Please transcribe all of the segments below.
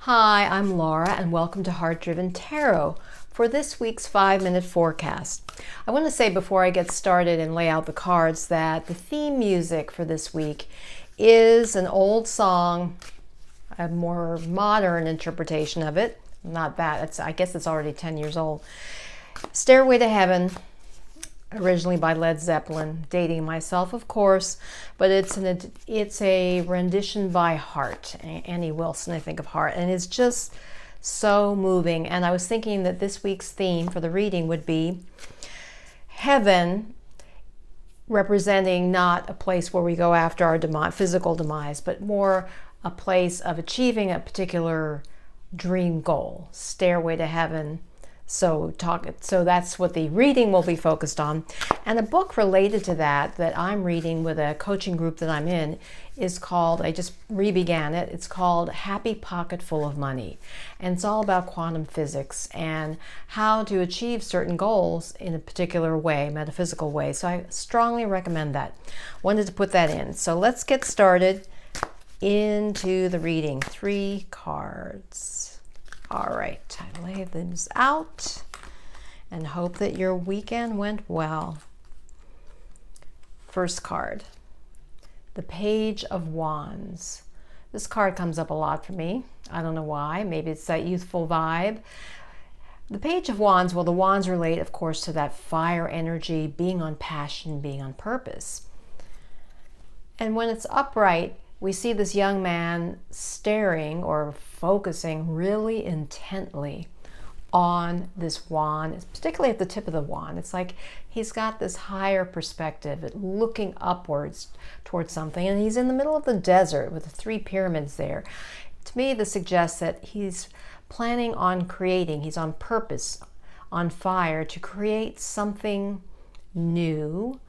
Hi, I'm Laura and welcome to Heart Driven Tarot for this week's 5-minute forecast. I want to say before I get started and lay out the cards that the theme music for this week is an old song, a more modern interpretation of it. Not that, I guess it's already 10 years old. Stairway to Heaven, originally by Led Zeppelin, dating myself of course, but it's a rendition by Heart, Annie Wilson, I think, of Heart, and it's just so moving. And I was thinking that this week's theme for the reading would be heaven, representing not a place where we go after our physical demise, but more a place of achieving a particular dream goal. Stairway to Heaven. So that's what the reading will be focused on. And a book related to that I'm reading with a coaching group that I'm in is called, I just re-began it, it's called Happy Pocket Full of Money. And it's all about quantum physics and how to achieve certain goals in a particular way, metaphysical way. So I strongly recommend that. Wanted to put that in. So let's get started into the reading. 3 cards. All right, I lay these out and hope that your weekend went well. First card, the Page of Wands. This card comes up a lot for me. I don't know why. Maybe it's that youthful vibe. The Page of Wands, well, the wands relate, of course, to that fire energy, being on passion, being on purpose. And when it's upright, we see this young man staring or focusing really intently on this wand, particularly at the tip of the wand. It's like he's got this higher perspective, looking upwards towards something, and he's in the middle of the desert with the 3 pyramids there. To me, this suggests that he's planning on creating, he's on purpose, on fire, to create something new,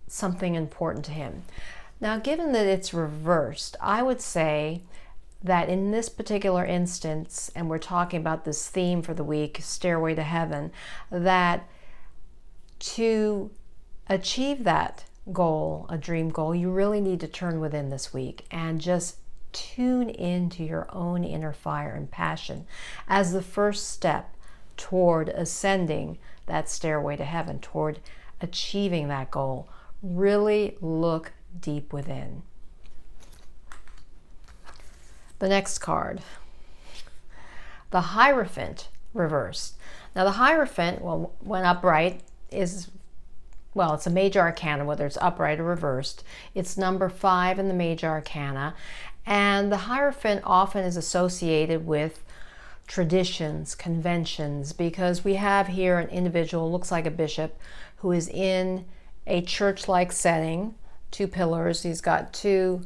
something important to him. Now, given that it's reversed, I would say that in this particular instance, and we're talking about this theme for the week, Stairway to Heaven, that to achieve that goal, a dream goal, you really need to turn within this week and just tune into your own inner fire and passion as the first step toward ascending that stairway to heaven, toward achieving that goal. Really look deep within. The next card, the Hierophant reversed. Now the Hierophant, well, when upright, it's a major arcana, whether it's upright or reversed. It's number 5 in the major arcana, and the Hierophant often is associated with traditions, conventions, because we have here an individual, looks like a bishop, who is in a church-like setting, 2 pillars. He's got 2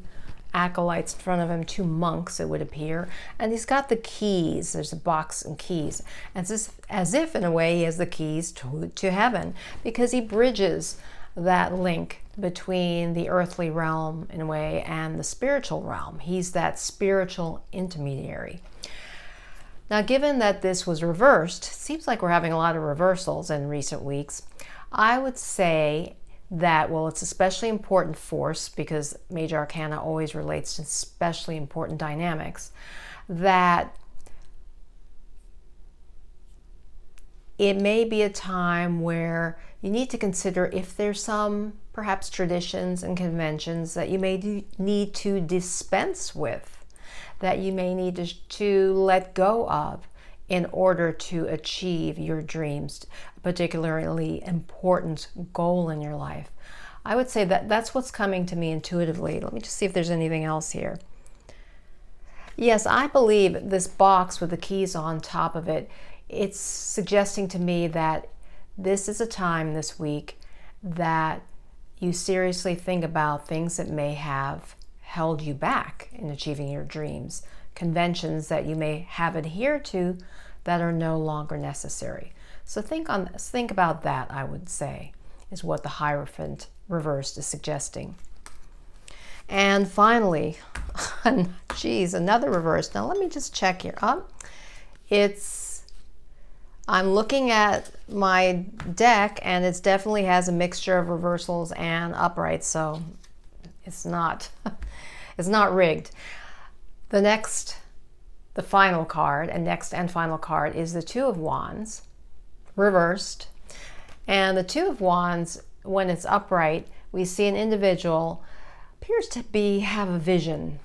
acolytes in front of him, 2 monks, it would appear, and he's got the keys. There's a box and keys, and it's as if in a way he has the keys to heaven, because he bridges that link between the earthly realm in a way and the spiritual realm. He's that spiritual intermediary. Now, given that this was reversed, it seems like we're having a lot of reversals in recent weeks. I would say that, well, it's especially important force, because major arcana always relates to especially important dynamics, that it may be a time where you need to consider if there's some perhaps traditions and conventions that you may need to dispense with, that you may need to let go of in order to achieve your dreams, a particularly important goal in your life. I would say that that's what's coming to me intuitively. Let me just see if there's anything else here. Yes, I believe this box with the keys on top of it, it's suggesting to me that this is a time this week that you seriously think about things that may have held you back in achieving your dreams, conventions that you may have adhered to that are no longer necessary. So think about that, I would say, is what the Hierophant reversed is suggesting. And finally, geez, another reverse. Now let me just check here. I'm looking at my deck, and it definitely has a mixture of reversals and uprights, so it's not rigged. The the final card, and next and final card, is the Two of Wands, reversed. And the Two of Wands, when it's upright, we see an individual appears to have a vision,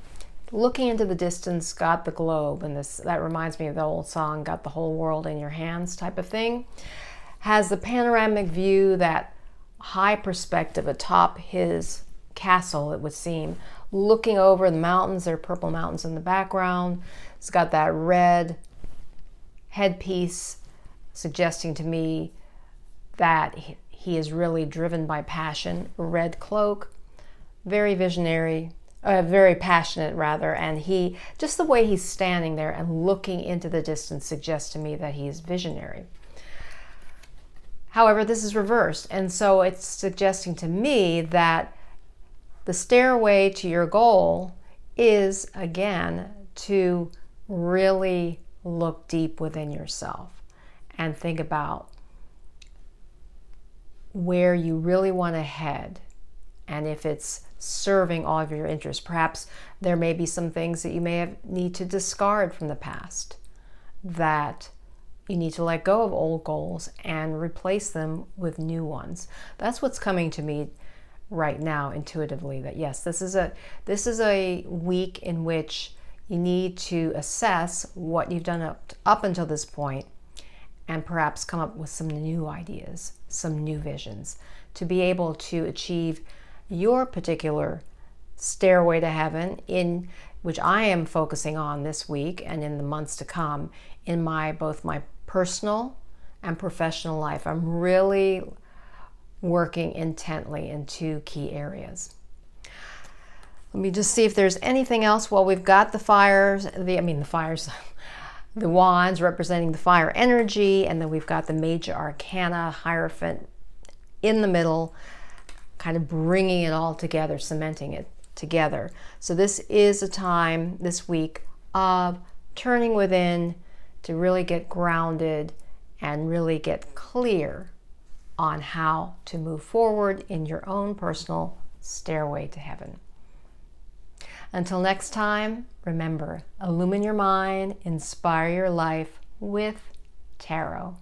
looking into the distance, got the globe, and that reminds me of the old song, got the whole world in your hands type of thing. Has the panoramic view, that high perspective atop his castle, it would seem, looking over the mountains. There are purple mountains in the background. It's got that red headpiece, suggesting to me that he is really driven by passion. Red cloak, very visionary, very passionate rather, and just the way he's standing there and looking into the distance suggests to me that he is visionary. However, this is reversed, and so it's suggesting to me that the stairway to your goal is, again, to really look deep within yourself and think about where you really want to head, and if it's serving all of your interests. Perhaps there may be some things that you need to discard from the past, that you need to let go of old goals and replace them with new ones. That's what's coming to me right now intuitively, that yes, this is a week in which you need to assess what you've done up until this point, and perhaps come up with some new ideas, some new visions, to be able to achieve your particular stairway to heaven, in which I am focusing on this week and in the months to come in both my personal and professional life. I'm really working intently in two key areas. Let me just see if there's anything else. Well, we've got the wands representing the fire energy, and then we've got the major arcana, Hierophant, in the middle, kind of bringing it all together, cementing it together. So this is a time this week of turning within to really get grounded and really get clear on how to move forward in your own personal stairway to heaven. Until next time, remember, illumine your mind, inspire your life with tarot.